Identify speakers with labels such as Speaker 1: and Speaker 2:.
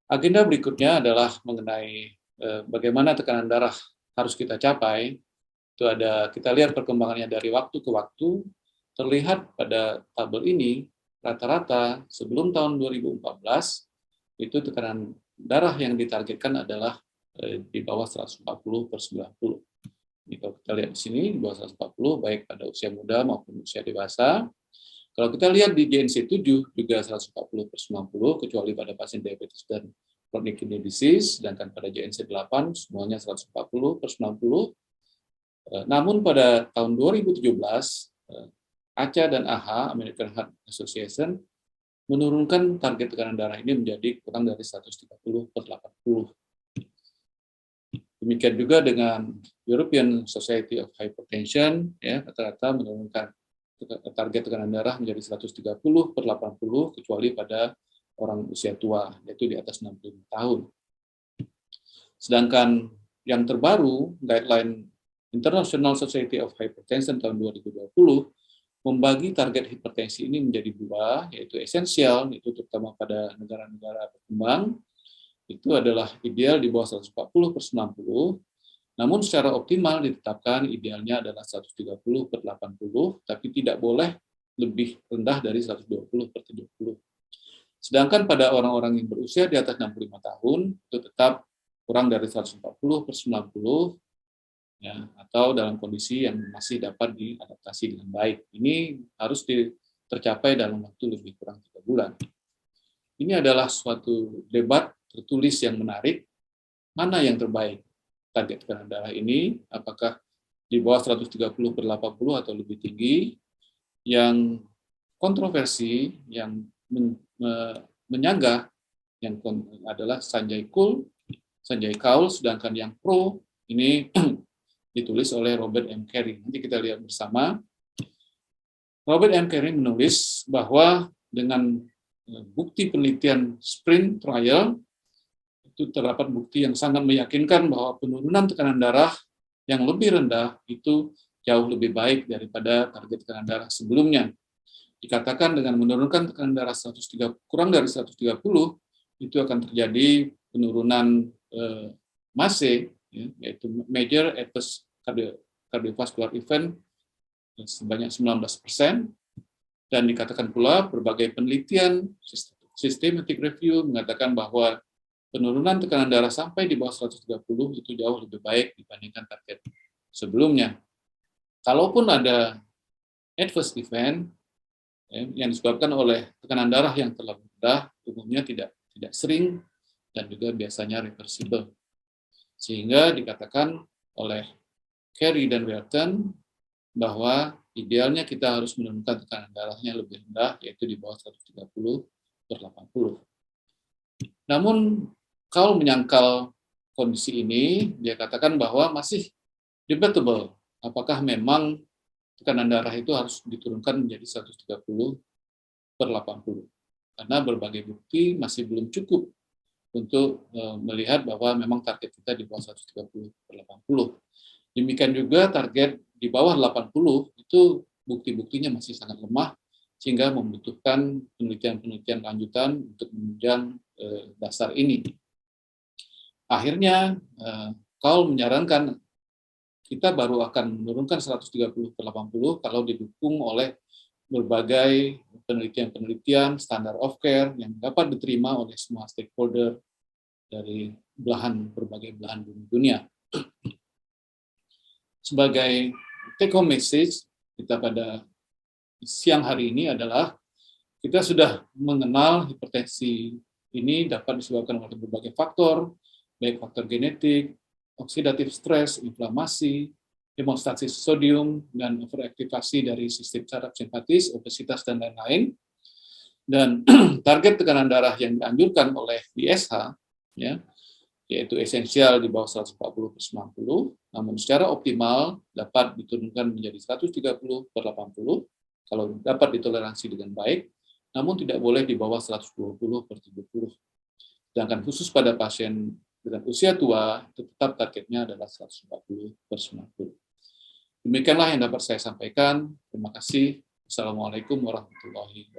Speaker 1: Agenda berikutnya adalah mengenai bagaimana tekanan darah harus kita capai. Itu ada, kita lihat perkembangannya dari waktu ke waktu. Terlihat /pada tabel ini, rata-rata sebelum tahun 2014, itu tekanan darah yang ditargetkan adalah di bawah 140/90. Ini kalau kita lihat di sini, di bawah 140, baik pada usia muda maupun usia dewasa. Kalau kita lihat di GNC7 juga 140/90, kecuali pada pasien diabetes dan chronic kidney disease, sedangkan pada GNC8 semuanya 140/90. Namun /pada tahun 2017, ACA dan AHA, American Heart Association, menurunkan target tekanan darah ini menjadi kurang dari 130/80. Demikian juga dengan European Society of Hypertension, ya, rata-rata menurunkan target tekanan darah menjadi 130/80, kecuali pada orang usia tua, yaitu di atas 65 tahun. Sedangkan yang terbaru, guideline International Society of Hypertension tahun 2020, membagi target hipertensi ini menjadi dua, yaitu esensial, itu terutama pada negara-negara berkembang, itu adalah ideal di bawah 140/90, namun secara optimal ditetapkan idealnya adalah 130/80, tapi tidak boleh lebih rendah dari 120/70. Sedangkan pada orang-orang yang berusia di atas 65 tahun, itu tetap kurang dari 140/90, ya, atau dalam kondisi yang masih dapat diadaptasi dengan baik. Ini harus tercapai dalam waktu lebih kurang 3 bulan. Ini adalah suatu debat tertulis yang menarik, mana yang terbaik target tekanan darah ini, apakah di bawah 130/80 atau lebih tinggi. Yang kontroversi, yang menyanggah yang adalah Sanjay Kaul, sedangkan yang pro ini ditulis oleh Robert M. Carey. Nanti kita lihat bersama. Robert M. Carey menulis bahwa dengan bukti penelitian sprint trial, itu terdapat bukti yang sangat meyakinkan bahwa penurunan tekanan darah yang lebih rendah itu jauh lebih baik daripada target tekanan darah sebelumnya. Dikatakan dengan menurunkan tekanan darah kurang dari 130, itu akan terjadi penurunan MACE, yaitu Major Adverse Cardiovascular Event, sebanyak 19%, dan dikatakan pula berbagai penelitian systematic review mengatakan bahwa penurunan tekanan darah sampai di bawah 130 itu jauh lebih baik dibandingkan target sebelumnya. Kalaupun ada adverse event yang disebabkan oleh tekanan darah yang terlalu rendah, umumnya tidak sering dan juga biasanya reversible. Sehingga dikatakan oleh Carey dan Welton bahwa idealnya kita harus menurunkan tekanan darahnya lebih rendah, yaitu di bawah 130/80. Namun, Kaul menyangkal kondisi ini, dia katakan bahwa masih debatable apakah memang tekanan darah itu harus diturunkan menjadi 130/80. Karena berbagai bukti masih belum cukup untuk melihat bahwa memang target kita di bawah 130/80. Demikian juga target di bawah 80 itu bukti-buktinya masih sangat lemah, sehingga membutuhkan penelitian-penelitian lanjutan untuk menunjang dasar ini. Akhirnya, Kaul menyarankan kita baru akan menurunkan 130/80 kalau didukung oleh berbagai penelitian-penelitian standar of care yang dapat diterima oleh semua stakeholder dari berbagai belahan bumi dunia. Sebagai take home message kita pada siang hari ini adalah kita sudah mengenal hipertensi ini dapat disebabkan oleh berbagai faktor, baik faktor genetik, oksidatif stres, inflamasi, hemostasis sodium, dan overaktivasi dari sistem saraf simpatis, obesitas, dan lain-lain. Dan target tekanan darah yang dianjurkan oleh ISH, ya, yaitu esensial di bawah 140/90, namun secara optimal dapat diturunkan menjadi 130/80 kalau dapat ditoleransi dengan baik, namun tidak boleh di bawah 120/70. Sedangkan khusus pada pasien dengan usia tua, tetap targetnya adalah 140/90. Demikianlah yang dapat saya sampaikan. Terima kasih. Assalamualaikum warahmatullahi wabarakatuh.